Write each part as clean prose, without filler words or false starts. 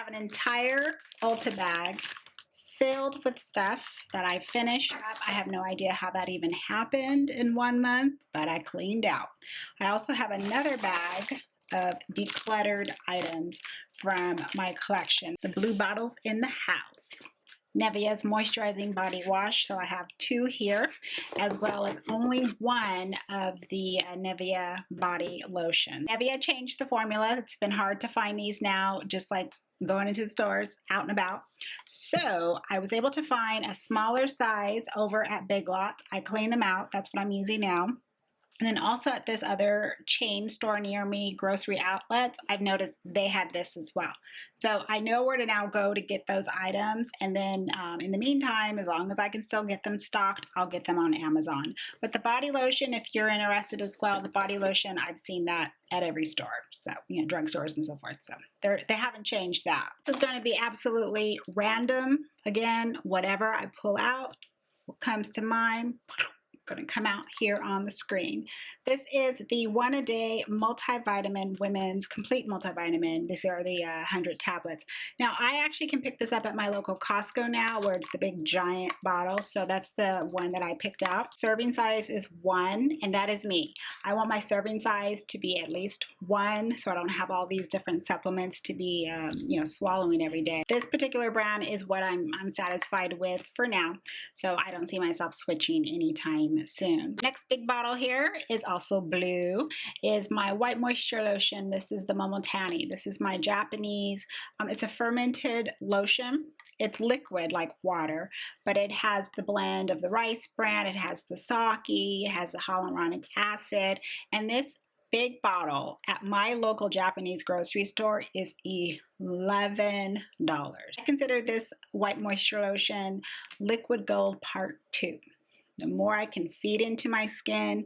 have an entire Ulta bag filled with stuff that I finished up. I have no idea how that even happened in 1 month, but I cleaned out. I also have another bag of decluttered items from my collection. The blue bottles in the house. Nivea's moisturizing body wash, so I have 2 here, as well as only 1 of the Nivea body lotion. Nivea changed the formula. It's been hard to find these now, just like going into the stores, out and about. So I was able to find a smaller size over at Big Lots. I cleaned them out. That's what I'm using now. And then also at this other chain store near me, Grocery Outlets, I've noticed they had this as well. So I know where to now go to get those items. And then in the meantime, as long as I can still get them stocked, I'll get them on Amazon. But the body lotion, if you're interested as well, the body lotion, I've seen that at every store. So, you know, drugstores and so forth. So they haven't changed that. This is going to be absolutely random. Again, whatever I pull out, what comes to mind, going to come out here on the screen. This is the 1-a-day multivitamin women's complete multivitamin. These are the 100 tablets. Now I actually can pick this up at my local Costco now, where it's the big giant bottle. So that's the one that I picked out. Serving size is 1, and that is me. I want my serving size to be at least 1, so I don't have all these different supplements to be you know, swallowing every day. This particular brand is what I'm satisfied with for now, so I don't see myself switching anytime soon. Next big bottle here is also blue, is my white moisture lotion. This is the Momotani. This is my Japanese, it's a fermented lotion. It's liquid like water, but it has the blend of the rice bran, it has the sake, it has the hyaluronic acid, and this big bottle at my local Japanese grocery store is $11. I consider this white moisture lotion liquid gold part 2. The more I can feed into my skin,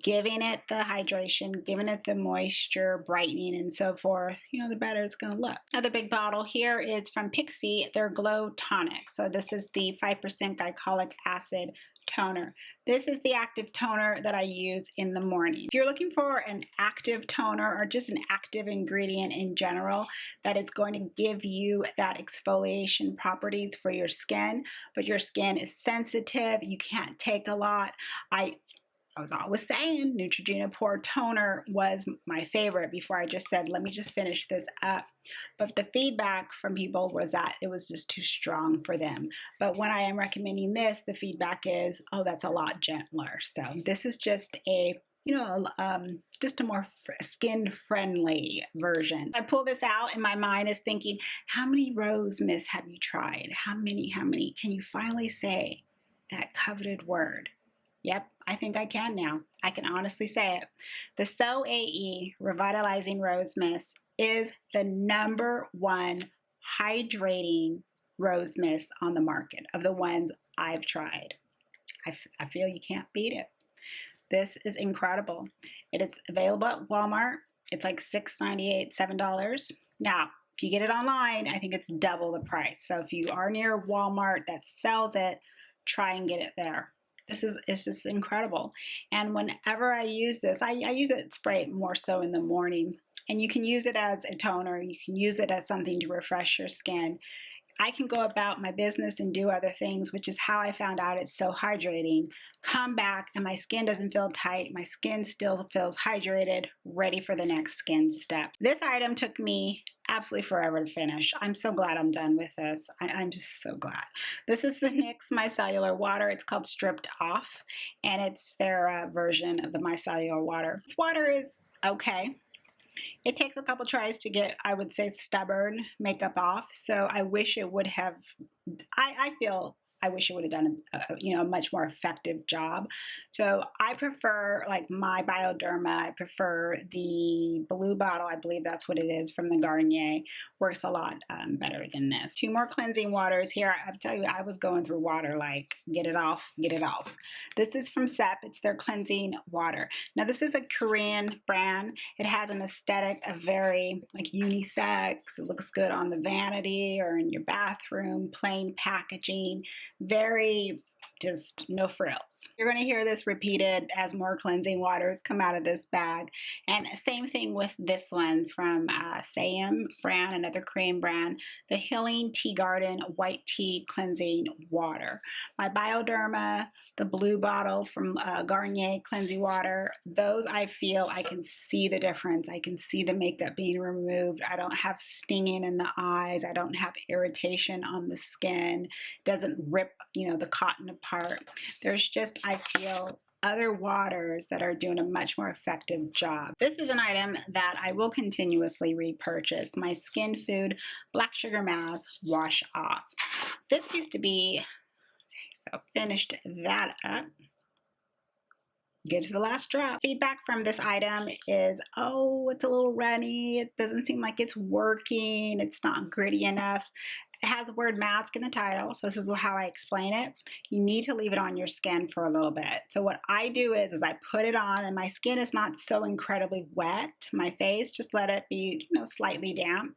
giving it the hydration, giving it the moisture, brightening, and so forth, you know, the better it's going to look. Another big bottle here is from Pixi, their Glow Tonic. So this is the 5% glycolic acid toner. This is the active toner that I use in the morning. If you're looking for an active toner or just an active ingredient in general that is going to give you that exfoliation properties for your skin, but your skin is sensitive, you can't take a lot, I was always saying Neutrogena Pore Toner was my favorite before I just said, let me just finish this up. But the feedback from people was that it was just too strong for them. But when I am recommending this, the feedback is, oh, that's a lot gentler. So this is just a, you know, just a more skin-friendly version. I pull this out and my mind is thinking, how many rose mists have you tried? How many? Can you finally say that coveted word? Yep, I think I can now. I can honestly say it. The SOAE Revitalizing Rose Mist is the #1 hydrating rose mist on the market of the ones I've tried. I feel you can't beat it. This is incredible. It is available at Walmart. It's like $6.98, $7. Now, if you get it online, I think it's double the price. So if you are near Walmart that sells it, try and get it there. It's just incredible. And whenever I use this, I use it sprayed more so in the morning. And you can use it as a toner. You can use it as something to refresh your skin. I can go about my business and do other things, which is how I found out it's so hydrating. Come back and my skin doesn't feel tight. My skin still feels hydrated, ready for the next skin step. This item took me absolutely forever to finish. I'm so glad I'm done with this. I'm just so glad. This is the NYX Micellar Water. It's called Stripped Off, and it's their version of the Micellar Water. This water is okay. It takes a couple tries to get, I would say, stubborn makeup off. So I wish it would have, I feel I wish it would have done a much more effective job. So I prefer like my Bioderma. I prefer the blue bottle. I believe that's what it is from the Garnier. Works a lot better than this. 2 more cleansing waters here. I tell you, I was going through water like get it off, get it off. This is from SEP. It's their cleansing water. Now this is a Korean brand. It has an aesthetic of very like unisex. It looks good on the vanity or in your bathroom. Plain packaging. Very just no frills. You're going to hear this repeated as more cleansing waters come out of this bag. And same thing with this one from Sam brand, another Creme brand, the Healing Tea Garden White Tea Cleansing Water. My Bioderma, the blue bottle from Garnier Cleansing Water, those I feel I can see the difference. I can see the makeup being removed. I don't have stinging in the eyes. I don't have irritation on the skin. It doesn't rip, you know, the cotton apart. There's just, I feel, other waters that are doing a much more effective job. This is an item that I will continuously repurchase. My Skinfood Black Sugar Mask Wash Off. This used to be, so finished that up. Get to the last drop. Feedback from this item is, oh, it's a little runny. It doesn't seem like it's working. It's not gritty enough. It has the word mask in the title, so this is how I explain it. You need to leave it on your skin for a little bit. So what I do is I put it on, and my skin is not so incredibly wet. My face, just let it be, you know, slightly damp,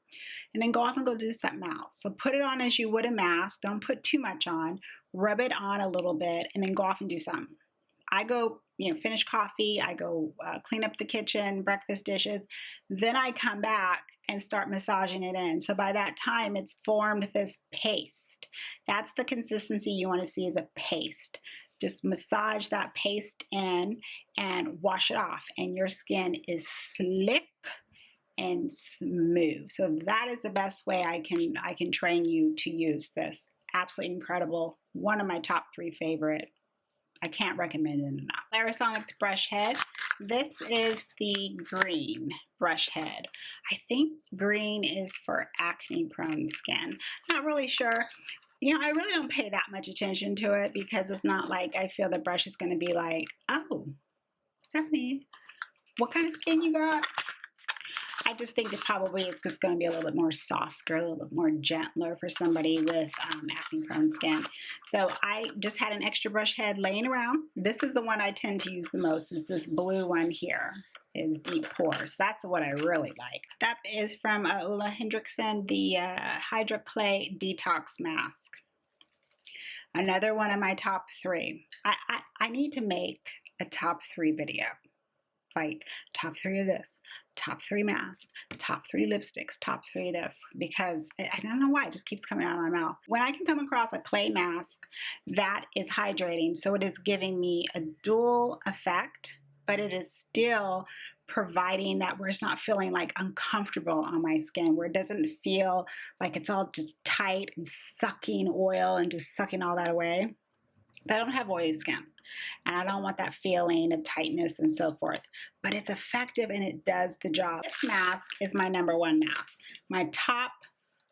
and then go off and go do something else. So put it on as you would a mask. Don't put too much on. Rub it on a little bit, and then go off and do something. I go, you know, finish coffee, I go clean up the kitchen, breakfast dishes, then I come back and start massaging it in. So by that time, it's formed this paste. That's the consistency you want to see, is a paste. Just massage that paste in and wash it off, and your skin is slick and smooth. So that is the best way I can train you to use this. Absolutely incredible. One of my top 3 favorite. I can't recommend it enough. Clarisonic's brush head. This is the green brush head. I think green is for acne prone skin. Not really sure. You know, I really don't pay that much attention to it because it's not like I feel the brush is going to be like, oh, Stephanie, what kind of skin you got? I just think it probably is just going to be a little bit more softer, a little bit more gentler for somebody with acne-prone skin. So I just had an extra brush head laying around. This is the one I tend to use the most, is this blue one here. Is Deep Pores. That's what I really like. Step is from OleHenriksen, the Hydraclay Detox Mask. Another one of my top 3. I need to make a top 3 video. Like top 3 of this, top 3 masks, top 3 lipsticks, top 3 this, because I don't know why it just keeps coming out of my mouth. When I can come across a clay mask that is hydrating, so it is giving me a dual effect, but it is still providing that where it's not feeling like uncomfortable on my skin, where it doesn't feel like it's all just tight and sucking oil and just sucking all that away. I don't have oily skin, and I don't want that feeling of tightness and so forth, but it's effective and it does the job. This mask is my #1 mask, my top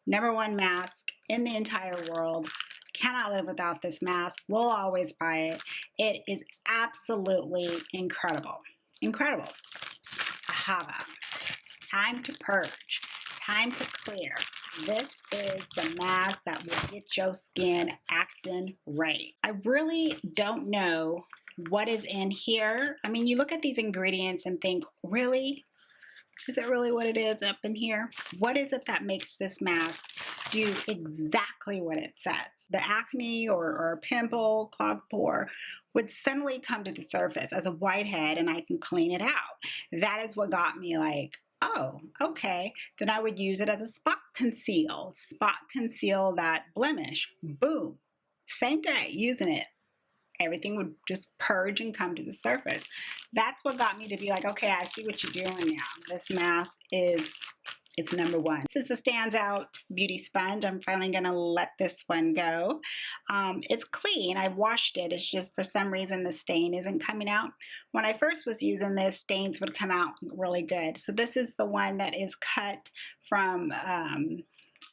#1 mask in the entire world. Cannot live without this mask. Will always buy it. It is absolutely incredible. Incredible. Ahava. Time to purge. Time to clear. This is the mask that will get your skin acting right. I really don't know what is in here. I mean, you look at these ingredients and think, really? Is it really what it is up in here? What is it that makes this mask do exactly what it says? The acne or pimple, clogged pore would suddenly come to the surface as a whitehead, and I can clean it out. That is what got me like, oh, okay. Then I would use it as a spot conceal that blemish. Boom. Same day using it. Everything would just purge and come to the surface. That's what got me to be like, okay, I see what you're doing now. This mask is, it's #1. This is a standout beauty sponge. I'm finally gonna let this one go. It's clean, I washed it. It's just for some reason the stain isn't coming out. When I first was using this, stains would come out really good. So this is the one that is cut from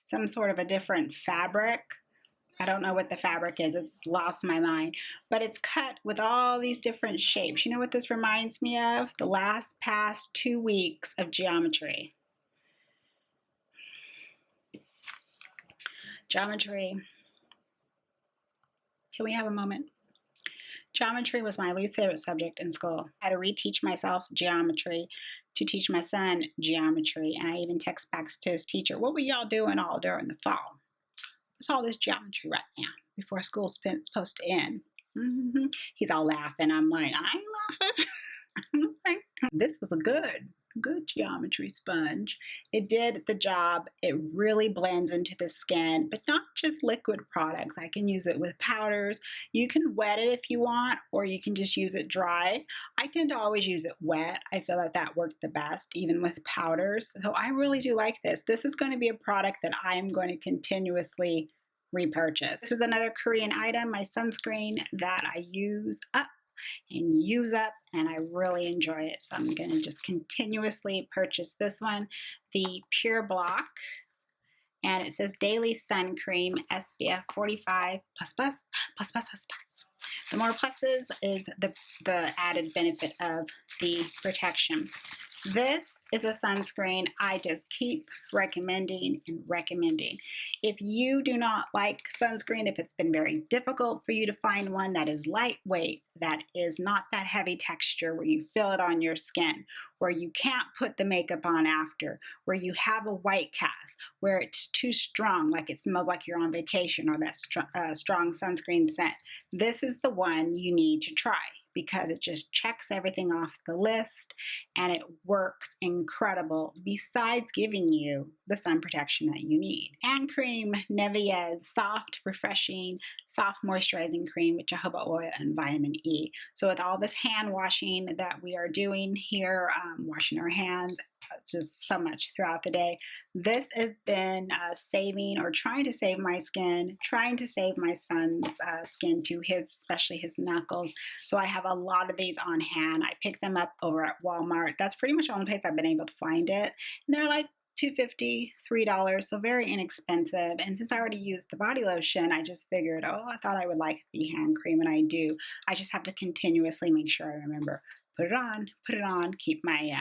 some sort of a different fabric. I don't know what the fabric is. It's lost my mind. But it's cut with all these different shapes. You know what this reminds me of? The past 2 weeks of geometry. Geometry. Can we have a moment? Geometry was my least favorite subject in school. I had to reteach myself geometry to teach my son geometry. And I even text back to his teacher, what were y'all doing all during the fall? It's all this geometry right now before school's supposed to end. He's all laughing. I'm like, I ain't laughing. I'm like, this was a good geometry sponge. It did the job. It really blends into the skin, but not just liquid products. I can use it with powders. You can wet it if you want, or you can just use it dry. I tend to always use it wet. I feel like that worked the best, even with powders. So I really do like this. This is going to be a product that I am going to continuously repurchase. This is another Korean item, my sunscreen that I use up and use up, and I really enjoy it. So I'm going to just continuously purchase this one, the Pure Block, and it says Daily Sun Cream SPF 45 plus plus plus plus plus plus. The more pluses is the added benefit of the protection. This is a sunscreen I just keep recommending and recommending. If you do not like sunscreen, if it's been very difficult for you to find one that is lightweight, that is not that heavy texture where you feel it on your skin, where you can't put the makeup on after, where you have a white cast, where it's too strong, like it smells like you're on vacation, or that strong sunscreen scent, this is the one you need to try, because it just checks everything off the list and it works incredible, besides giving you the sun protection that you need. And Creme, Nivea's soft, refreshing, soft moisturizing cream with jojoba oil and vitamin E. So with all this hand washing that we are doing here, washing our hands, just so much throughout the day, this has been saving, or trying to save my skin, trying to save my son's skin too, especially his knuckles. So I have a lot of these on hand. I picked them up over at Walmart. That's pretty much the only place I've been able to find it. And they're like $2.50, $3, so very inexpensive. And since I already used the body lotion, I just figured, oh, I thought I would like the hand cream, and I do. I just have to continuously make sure I remember, put it on, keep my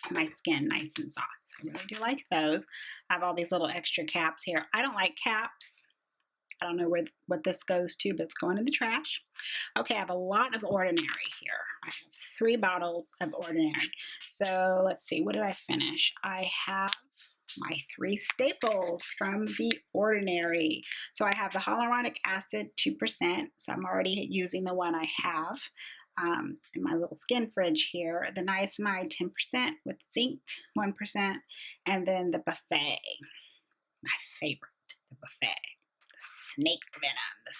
my skin nice and soft. So I really do like those. I have all these little extra caps here. I don't like caps. I don't know what this goes to, but it's going in the trash. Okay, I have a lot of Ordinary here. I have 3 bottles of Ordinary. So let's see, what did I finish? I have my 3 staples from the Ordinary. So I have the hyaluronic acid 2%. So I'm already using the one I have. In my little skin fridge here, the niacinamide 10% with zinc 1%, and then the buffet, my favorite, the buffet, the snake venom, the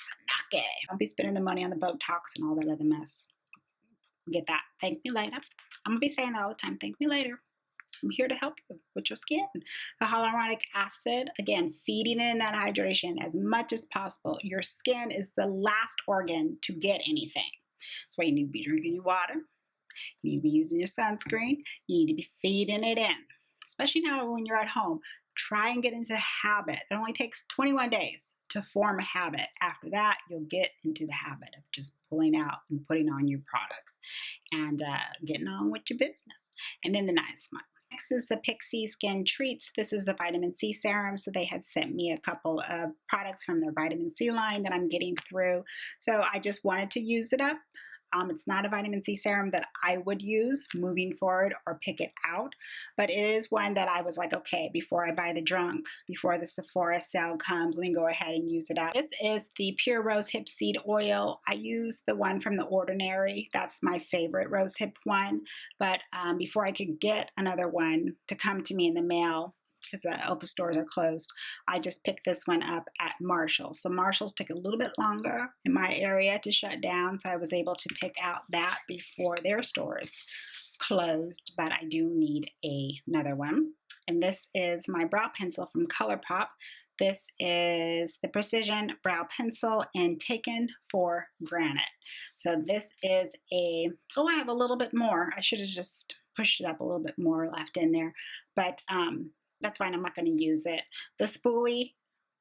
sake. Don't be spending the money on the Botox and all that other mess. Get that. Thank me later. I'm gonna be saying that all the time. Thank me later. I'm here to help you with your skin. The hyaluronic acid, again, feeding in that hydration as much as possible. Your skin is the last organ to get anything. That's why you need to be drinking your water. You need to be using your sunscreen. You need to be feeding it in, especially now when you're at home. Try and get into the habit. It only takes 21 days to form a habit. After that, you'll get into the habit of just pulling out and putting on your products and getting on with your business. And then the niacinamide. Next is the Pixi Skintreats. This is the vitamin C serum. So they had sent me a couple of products from their vitamin C line that I'm getting through. So I just wanted to use it up. It's not a vitamin C serum that I would use moving forward or pick it out, but it is one that I was like, okay, before I buy the junk, before the Sephora sale comes, let me go ahead and use it up. This is the Pure Rosehip Seed Oil. I use the one from the Ordinary. That's my favorite rosehip one, but before I could get another one to come to me in the mail, because the ULTA stores are closed, I just picked this one up at Marshall's. So Marshall's took a little bit longer in my area to shut down, so I was able to pick out that before their stores closed, but I do need another one. And this is my brow pencil from ColourPop. This is the Precision Brow Pencil and Taken for Granite. So this is I have a little bit more. I should have just pushed it up a little bit more left in there, but that's fine, I'm not going to use it. The spoolie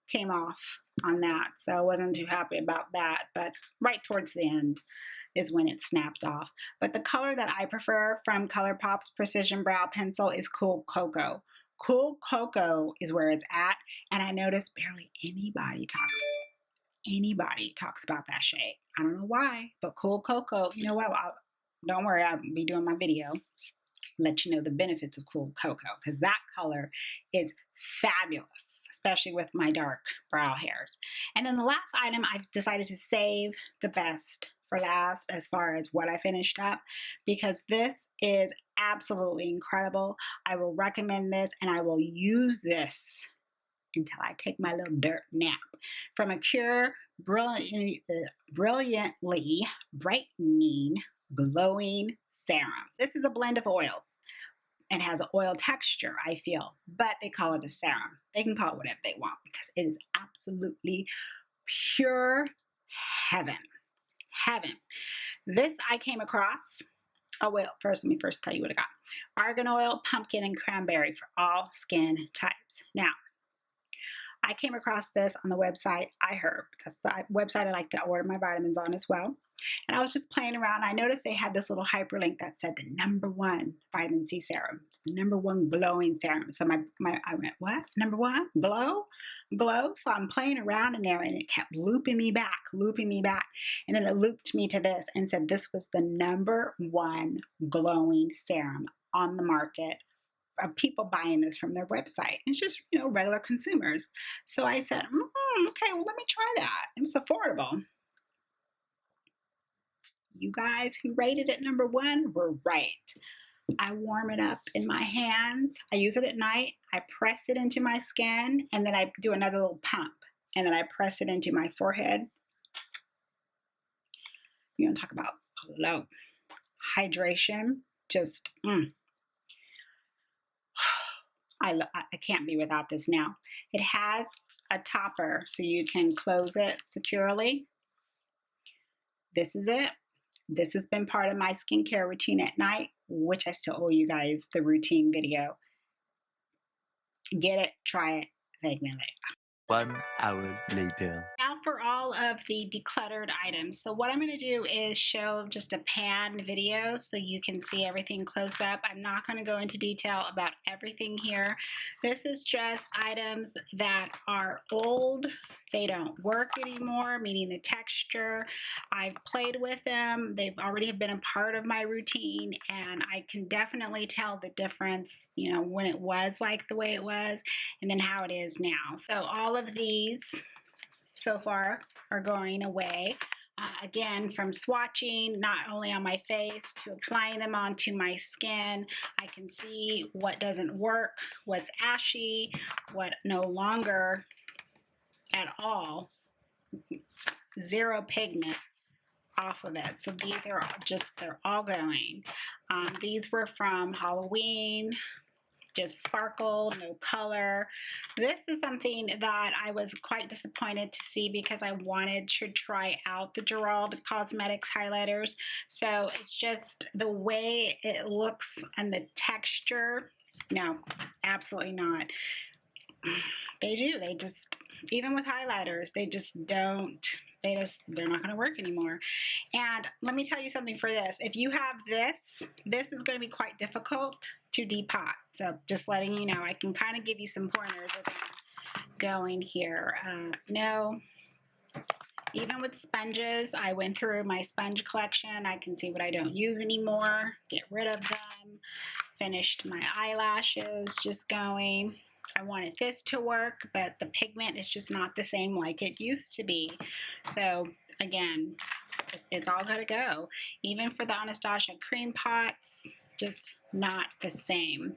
came off on that, so I wasn't too happy about that, but right towards the end is when it snapped off. But the color that I prefer from ColourPop's Precision Brow Pencil is Cool Cocoa. Cool Cocoa is where it's at, and I noticed barely anybody talks about that shade. I don't know why, but Cool Cocoa, you know what, don't worry, I'll be doing my video. Let you know the benefits of Cool Cocoa, because that color is fabulous. especially with my dark brow hairs. And then the last item, I've decided to save the best for last as far as what I finished up, because this is absolutely incredible. I will recommend this, and I will use this until I take my little dirt nap. From a Pure Brilliantly Brightening Glowing Serum. This is a blend of oils and has an oil texture, I feel, but they call it a serum. They can call it whatever they want because it is absolutely pure heaven. Heaven. This I came across. Oh, well, first, let me first tell you what I got. Argan oil, pumpkin, and cranberry for all skin types. Now, I came across this on the website iHerb. That's the website I like to order my vitamins on as well. And I was just playing around. I noticed they had this little hyperlink that said the #1 vitamin C serum. It's the #1 glowing serum. So I went, what? #1? Glow? Glow? So I'm playing around in there, and it kept looping me back. And then it looped me to this and said this was the #1 glowing serum on the market of people buying this from their website. It's just, regular consumers. So I said, okay, well, let me try that. It was affordable. You guys who rated it #1 were right. I warm it up in my hands. I use it at night. I press it into my skin, and then I do another little pump, and then I press it into my forehead. You want to talk about glow. Hydration, just, I can't be without this now. It has a topper so you can close it securely. This is it. This has been part of my skincare routine at night, which I still owe you guys the routine video. Get it, try it, thank me later. 1 hour later. Now for all of the decluttered items. So what I'm going to do is show just a pan video so you can see everything close up. I'm not going to go into detail about everything here. This is just items that are old. They don't work anymore, meaning the texture. I've played with them. They've already have been a part of my routine, and I can definitely tell the difference, when it was like the way it was and then how it is now. So all of these so far are going away. Again, from swatching, not only on my face, to applying them onto my skin, I can see what doesn't work, what's ashy, what no longer at all, zero pigment off of it. So these are just, they're all going. These were from Halloween. Just sparkle, no color. This is something that I was quite disappointed to see because I wanted to try out the Giralda Cosmetics highlighters. So it's just the way it looks and the texture. No, absolutely not. They just, even with highlighters, they just don't. They're not going to work anymore. And let me tell you something for this. If you have this is going to be quite difficult to depot. So just letting you know, I can kind of give you some pointers as I'm going here. No, even with sponges, I went through my sponge collection. I can see what I don't use anymore, get rid of them. Finished my eyelashes, just going. I wanted this to work, but the pigment is just not the same like it used to be. So again, it's all got to go. Even for the Anastasia cream pots, just not the same.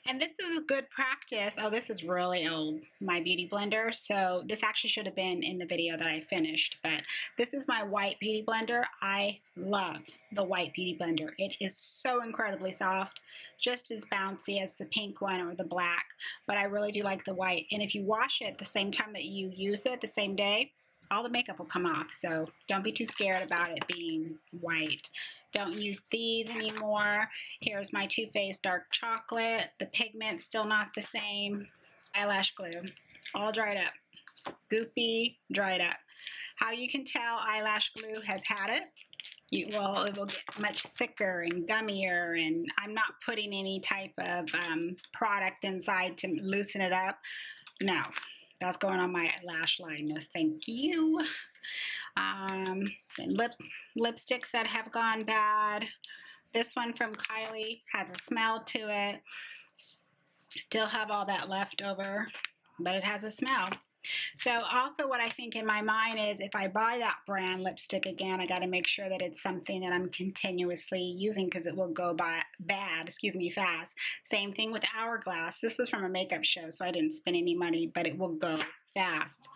And this is a good practice. Oh, this is really old, my beauty blender. So this actually should have been in the video that I finished, but this is my white beauty blender. I love the white beauty blender. It is so incredibly soft, just as bouncy as the pink one or the black, but I really do like the white. And if you wash it the same time that you use it, the same day, all the makeup will come off. So don't be too scared about it being white. Don't use these anymore. Here's my Too Faced Dark Chocolate. The pigment's still not the same. Eyelash glue, all dried up. Goopy, dried up. How you can tell eyelash glue has had it? It will get much thicker and gummier, and I'm not putting any type of product inside to loosen it up. No, that's going on my lash line. No, thank you. And lipsticks that have gone bad. This one from Kylie has a smell to it. Still have all that left over. but it has a smell. So also what I think in my mind is if I buy that brand lipstick again, I got to make sure that it's something that I'm continuously using because it will go bad, fast. Same thing with Hourglass. This was from a makeup show, so I didn't spend any money, but it will go fast.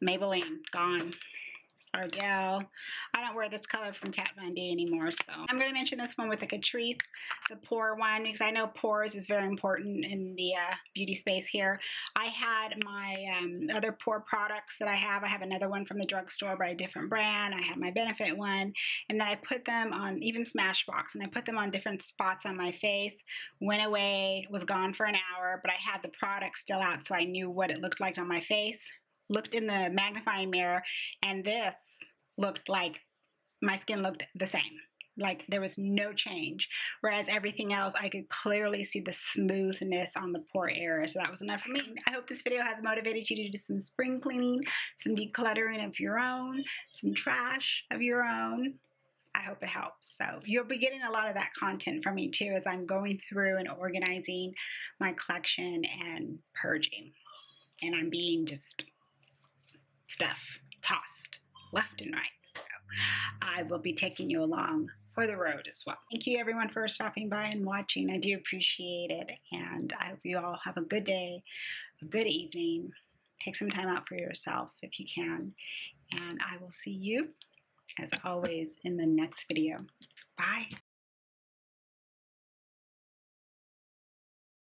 Maybelline, gone. Ardell. I don't wear this color from Kat Von D anymore, so I'm going to mention this one with the Catrice, the Pore one, because I know pores is very important in the beauty space here. I had my other Pore products that I have. I have another one from the drugstore by a different brand. I have my Benefit one, and then I put them on, even Smashbox, and I put them on different spots on my face. Went away, was gone for an hour, but I had the product still out, so I knew what it looked like on my face. Looked in the magnifying mirror, and this looked like my skin looked the same. Like there was no change. Whereas everything else, I could clearly see the smoothness on the pore area. So that was enough for me. I hope this video has motivated you to do some spring cleaning, some decluttering of your own, some trash of your own. I hope it helps. So you'll be getting a lot of that content from me too as I'm going through and organizing my collection and purging. And I'm being just stuff tossed left and right. So I will be taking you along for the road as well. Thank you everyone for stopping by and watching. I do appreciate it, and I hope you all have a good day, a good evening. Take some time out for yourself if you can, and I will see you as always in the next video. Bye.